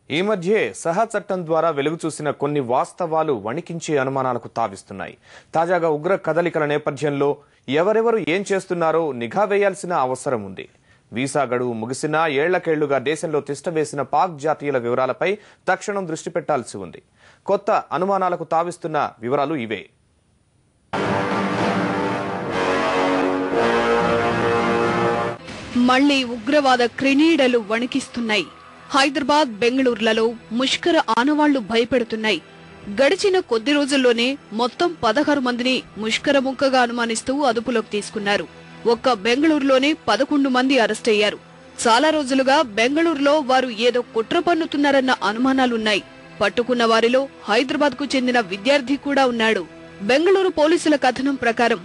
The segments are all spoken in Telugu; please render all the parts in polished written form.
ఈ మధ్యే సహా చట్టం ద్వారా వెలుగు చూసిన కొన్ని వాస్తవాలు వణికించే అనుమానాలకు తావిస్తున్నాయి. తాజాగా ఉగ్ర కదలికల నేపథ్యంలో ఎవరెవరు ఏం చేస్తున్నారో నిఘా వేయాల్సిన అవసరం ఉంది. వీసా గడువు ముగిసినా ఏళ్లకేళ్లుగా దేశంలో తిష్టవేసిన పాక్ జాతీయుల వివరాలపై తక్షణం దృష్టి పెట్టాల్సి ఉంది. కొత్త అనుమానాలకు తావిస్తున్న వివరాలు ఇవే. మళ్లీ ఉగ్రవాద క్రినీడలు వణికిస్తున్నాయి. హైదరాబాద్, బెంగళూరులలో ముష్కర ఆనవాళ్లు భయపెడుతున్నాయి. గడిచిన కొద్ది రోజుల్లోనే మొత్తం 16 మందిని ముష్కర ముక్కగా అనుమానిస్తూ అదుపులోకి తీసుకున్నారు. ఒక్క బెంగళూరులోనే 11 మంది అరెస్టయ్యారు. చాలా రోజులుగా బెంగళూరులో వారు ఏదో కుట్ర పన్నుతున్నారన్న అనుమానాలున్నాయి. పట్టుకున్న వారిలో హైదరాబాద్ కు చెందిన విద్యార్థి కూడా ఉన్నాడు. బెంగళూరు పోలీసుల కథనం ప్రకారం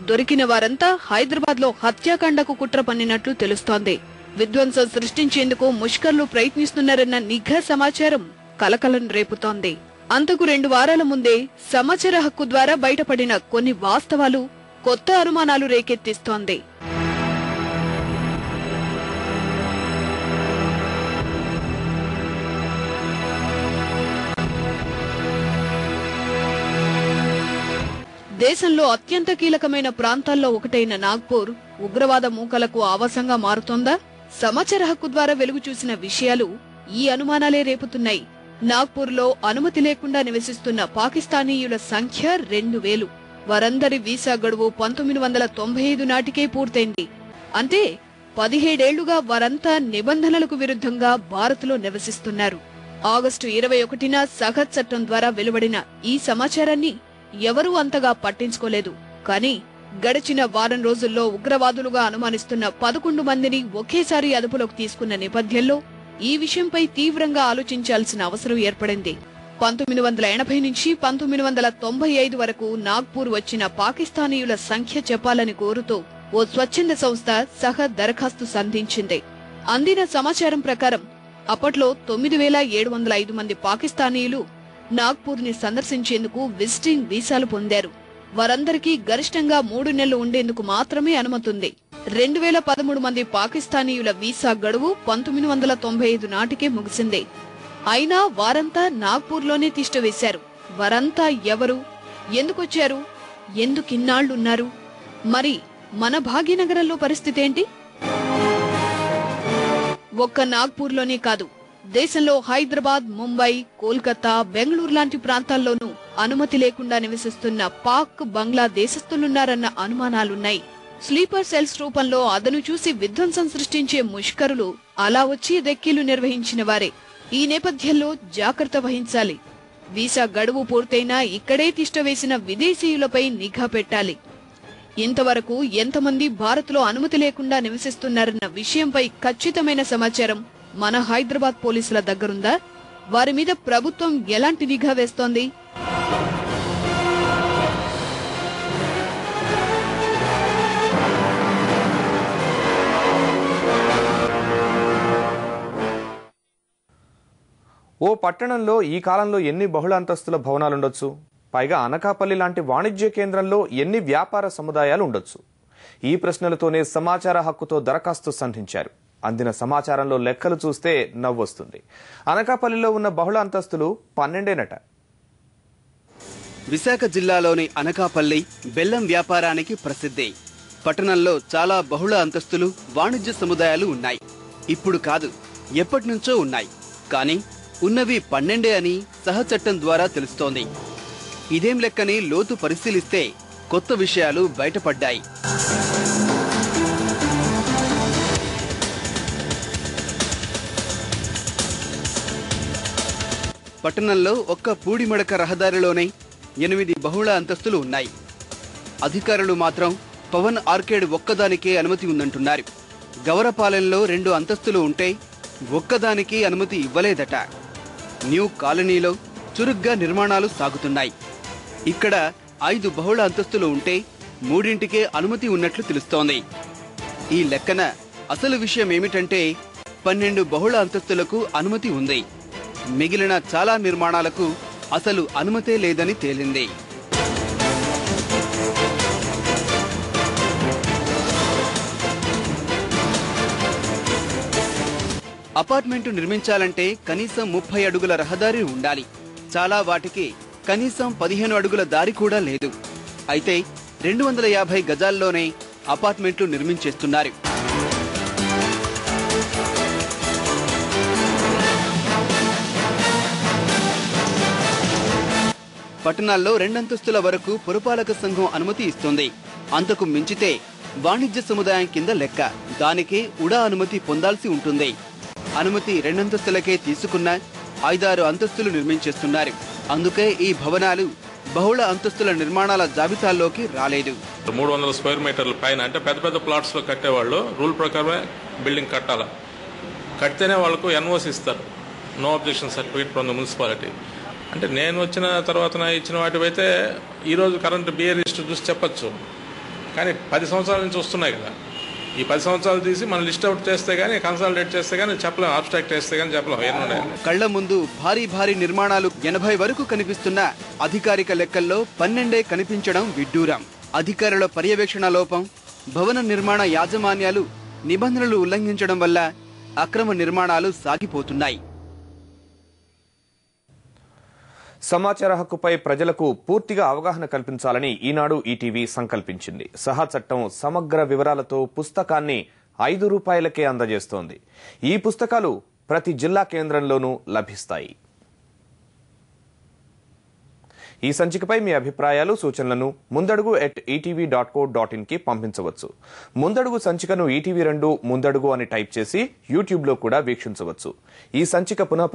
దొరికిన వారంతా హైదరాబాద్ లో హత్యాకాండకు కుట్ర పన్నినట్లు తెలుస్తోంది. విధ్వంసం సృష్టించేందుకు ముష్కర్లు ప్రయత్నిస్తున్నారన్న నిఘా సమాచారం కలకలం రేపుతోంది. అంతకు 2 వారాల ముందే సమాచార హక్కు ద్వారా బయటపడిన కొన్ని వాస్తవాలు కొత్త అనుమానాలు రేకెత్తిస్తోంది. దేశంలో అత్యంత కీలకమైన ప్రాంతాల్లో ఒకటైన నాగ్పూర్ ఉగ్రవాద మూకలకు ఆవాసంగా మారుతోందా? సమాచార హక్కు ద్వారా వెలుగు చూసిన విషయాలు ఈ అనుమానాలే రేపుతున్నాయి. నాగ్పూర్లో అనుమతి లేకుండా నివసిస్తున్న పాకిస్తానీయుల సంఖ్య 2000. వారందరి వీసా గడువు 1995 నాటికే పూర్తయింది. అంటే 17 ఏళ్లుగా వారంతా నిబంధనలకు విరుద్ధంగా భారత్లో నివసిస్తున్నారు. ఆగస్టు 21న సహత్ చట్టం ద్వారా వెలువడిన ఈ సమాచారాన్ని ఎవరూ అంతగా పట్టించుకోలేదు. కానీ గడిచిన వారం రోజుల్లో ఉగ్రవాదులుగా అనుమానిస్తున్న 11 మందిని ఒకేసారి అదుపులోకి తీసుకున్న నేపథ్యంలో ఈ విషయంపై తీవ్రంగా ఆలోచించాల్సిన అవసరం ఏర్పడింది. 1980 నుంచి 1995 వరకు నాగ్పూర్ వచ్చిన పాకిస్తానీయుల సంఖ్య చెప్పాలని కోరుతూ ఓ స్వచ్ఛంద సంస్థ సహత్ దరఖాస్తు సంధించింది. అందిన సమాచారం ప్రకారం అప్పట్లో 9705 మంది పాకిస్తానీయులు నాగ్పూర్ ని సందర్శించేందుకు విజిటింగ్ వీసాలు పొందారు. వారందరికీ గరిష్టంగా 3 నెలలు ఉండేందుకు మాత్రమే అనుమతుంది. 2013 మంది పాకిస్తానీయుల వీసా గడువు 1995 నాటికే ముగిసింది. అయినా వారంతా నాగ్పూర్లోనే తిష్టవేశారు. వారంతా ఎవరు, ఎందుకొచ్చారు, ఎందుకిన్నాళ్లున్నారు? మరి మన భాగ్యనగరంలో పరిస్థితేంటి? ఒక్క నాగ్పూర్లోనే కాదు, దేశంలో హైదరాబాద్, ముంబై, కోల్కతా, బెంగళూరు లాంటి ప్రాంతాల్లోనూ అనుమతి లేకుండా నివసిస్తున్న పాక్, బంగ్లా దేశస్థులున్నారన్న అనుమానాలున్నాయి. స్లీపర్ సెల్స్ రూపంలో అదను చూసి విధ్వంసం సృష్టించే ముష్కరులు అలా వచ్చి రెక్కీలు నిర్వహించిన వారే. ఈ నేపథ్యంలో జాగ్రత్త వహించాలి. వీసా గడువు పూర్తయినా ఇక్కడే తిష్టవేసిన విదేశీయులపై నిఘా పెట్టాలి. ఇంతవరకు ఎంతమంది భారత్లో అనుమతి లేకుండా నివసిస్తున్నారన్న విషయంపై ఖచ్చితమైన సమాచారం మన హైదరాబాద్ పోలీసుల దగ్గరుందా? వారి మీద ప్రభుత్వం ఎలాంటి నిఘా వేస్తోంది? ఓ పట్టణంలో ఈ కాలంలో ఎన్ని బహుళ అంతస్తుల భవనాలుండొచ్చు? పైగా అనకాపల్లి లాంటి వాణిజ్య కేంద్రంలో ఎన్ని వ్యాపార సముదాయాలు ఉండొచ్చు? ఈ ప్రశ్నలతోనే సమాచార హక్కుతో దరఖాస్తు సంధించారు. అందిన సమాచారంలో లెక్కలు చూస్తే నవ్వొస్తుంది. అనకాపల్లిలో ఉన్న బహుళ అంతస్తులు 12 విశాఖ జిల్లాలోని అనకాపల్లి బెల్లం వ్యాపారానికి ప్రసిద్ధి. పట్టణంలో చాలా బహుళ అంతస్తులు వాణిజ్య సముదాయాలు ఉన్నాయి. ఇప్పుడు కాదు, ఎప్పటినుంచో ఉన్నాయి. కానీ ఉన్నవి 12 అని సహచట్టం ద్వారా తెలుస్తోంది. ఇదేం లెక్కని లోతు పరిశీలిస్తే కొత్త విషయాలు బయటపడ్డాయి. పట్టణంలో ఒక్క పూడిమడక రహదారిలోనే 8 బహుళ అంతస్తులు ఉన్నాయి. అధికారులు మాత్రం పవన్ ఆర్కేడ్ ఒక్కదానికే అనుమతి ఉందంటున్నారు. గవరపాలెంలో 2 అంతస్తులు ఉంటే ఒక్కదానికి అనుమతి ఇవ్వలేదట. న్యూ కాలనీలో చురుగ్గా నిర్మాణాలు సాగుతున్నాయి. ఇక్కడ 5 బహుళ అంతస్తులు ఉంటే 3ంటికే అనుమతి ఉన్నట్లు తెలుస్తోంది. ఈ లెక్కన అసలు విషయం ఏమిటంటే 12 బహుళ అంతస్తులకు అనుమతి ఉంది. మిగిలిన చాలా నిర్మాణాలకు అసలు అనుమతే లేదని తేలింది. అపార్ట్మెంటు నిర్మించాలంటే కనీసం 30 అడుగుల రహదారి ఉండాలి. చాలా వాటికి కనీసం 15 అడుగుల దారి కూడా లేదు. అయితే 250 గజాల్లోనే అపార్ట్మెంట్లు నిర్మించేస్తున్నారు. పట్టణాల్లో 2 అంతస్తుల వరకు పురపాలక సంఘం అనుమతి ఇస్తుంది. అంతకు మించితే వాణిజ్య సముదాయం కింద లెక్క. దానికి ఉడా అనుమతి పొందాల్సి ఉంటుంది. అనుమతి 2 అంతస్తులకే తీసుకున్న 5-6 అంతస్తులు నిర్మించేస్తున్నారు. అందుకే ఈ భవనాలు బహుళ అంతస్తుల నిర్మాణాల జాబితాల్లోకి రాలేదు. 300 స్క్వేర్ మీటర్ల పైన అంటే పెద్ద పెద్ద ప్లాట్స్ లో కట్టేవాళ్ళు రూల్ ప్రకారమే బిల్డింగ్ కట్టాల. కడితేనే వాళ్ళకు ఎన్ఓసి ఇస్తారు, no objection certificate from the municipality. అంటే నేను వచ్చిన తర్వాత ఇచ్చిన వాటివైతే ఈరోజు కరెంట్ బిఏ లిస్ట్ చూసి చెప్పచ్చు, కానీ 10 సంవత్సరాల నుంచి వస్తున్నాయి కదా. ఈ 10 సంవత్సరాలు తీసి మనం లిస్ట్ అవుట్ చేస్తే గానీ, కన్సాలిడేట్ చేస్తే గానీ చెప్పలేం, అబ్స్ట్రాక్ట్ చేస్తే గానీ చెప్పలేం ఏమున్నాయి. కళ్ల ముందు భారీ భారీ నిర్మాణాలు 80 వరకు కనిపిస్తున్న అధికారిక లెక్కల్లో 12 కనిపించడం విడ్డూరం. అధికారుల పర్యవేక్షణ లోపం, భవన నిర్మాణ యాజమాన్యాలు నిబంధనలు ఉల్లంఘించడం వల్ల అక్రమ నిర్మాణాలు సాగిపోతున్నాయి. సమాచార హక్కుపై ప్రజలకు పూర్తిగా అవగాహన కల్పించాలని ఈనాడు ఈటీవీ సంకల్పించింది. సహా చట్టం సమగ్ర వివరాలతో పుస్తకాన్ని ₹5కే అందజేస్తోంది. ఈ పుస్తకాలు ప్రతి జిల్లా కేంద్రంలోనూ లభిస్తాయి. ఈ సంచికపై మీ అభిప్రాయాలు, సూచనలను mundadugu@etv.co.in కి పంపించవచ్చు. ముందడుగు సంచికను ETV2 ముందడుగు అని టైప్ చేసి యూట్యూబ్లో కూడా వీక్షించవచ్చు. ఈ సంచిక పునః